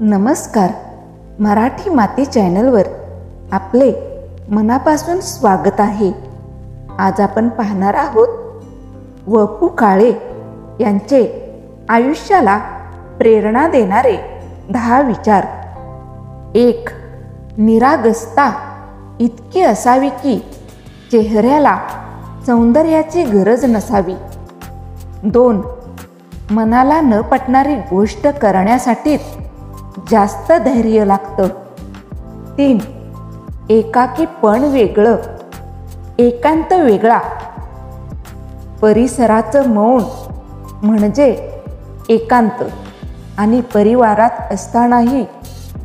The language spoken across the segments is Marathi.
नमस्कार. मराठी माती चॅनलवर आपले मनापासून स्वागत आहे. आज आपण पाहणार आहोत व.पु. काळे यांचे आयुष्याला प्रेरणा देणारे 10 विचार. 1. निरागसता इतकी असावी की चेहऱ्याला सौंदर्याची गरज नसावी. 2. मनाला न पटणारी गोष्ट करण्यासाठीच जास्त धैर्य लागतं. 3. एकाकीपण वेगळं, एकांत वेगळा. परिसराचं मौन म्हणजे एकांत आणि परिवारात असतानाही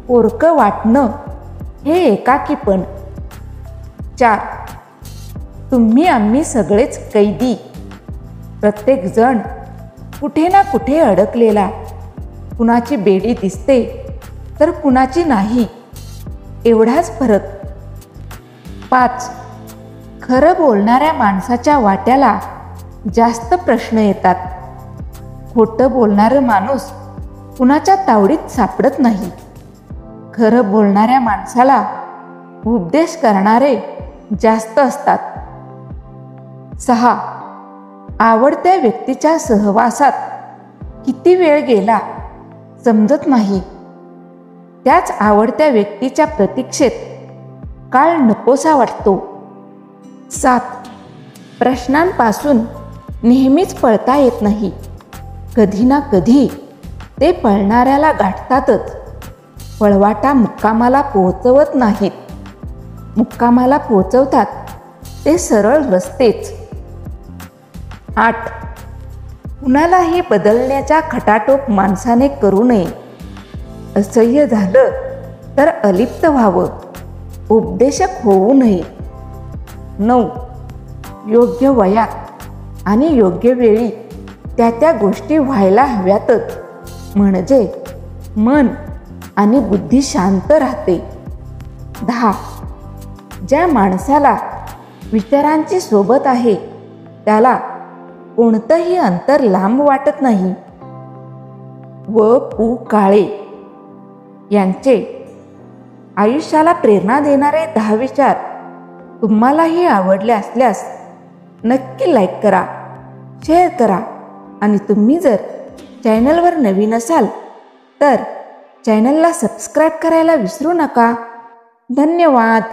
पोरकं वाटणं हे एकाकीपण. 4. तुम्ही आम्ही सगळेच कैदी, प्रत्येकजण कुठे ना कुठे अडकलेला. कुणाची बेडी दिसते तर कुणाची नाही, एवढाच फरक. 5. खरं बोलणाऱ्या माणसाच्या वाट्याला जास्त प्रश्न येतात. खोटं बोलणारं माणूस कुणाच्या तावडीत सापडत नाही. खरं बोलणाऱ्या माणसाला उपदेश करणारे जास्त असतात. 6. आवडत्या व्यक्तीच्या सहवासात किती वेळ गेला समजत नाही. त्याच आवडत्या व्यक्तीच्या प्रतीक्षेत काळ नकोसा वाटतो. 7. प्रश्नांपासून नेहमीच पळता येत नाही. कधी ना कधी ते पळणाऱ्याला गाठतातच. पळवाटा मुक्कामाला पोहोचवत नाहीत, मुक्कामाला पोहोचवतात ते सरळ रस्तेच. 8. कुणालाही बदलण्याचा खटाटोप माणसाने करू नये. असह्य झालं तर अलिप्त व्हावं, उपदेशक होऊ नये. 9. योग्य वयात आणि योग्य वेळी त्या गोष्टी व्हायला हव्यातच, म्हणजे मन आणि बुद्धी शांत राहते. 10. ज्या माणसाला विचारांची सोबत आहे त्याला कोणतंही अंतर लांब वाटत नाही. व.पु. काळे यांचे आयुष्याला प्रेरणा देणारे 10 विचार तुम्हालाही आवडले असल्यास नक्की लाईक करा, शेअर करा आणि तुम्ही जर चॅनलवर नवीन असाल तर चॅनलला सबस्क्राईब करायला विसरू नका. धन्यवाद.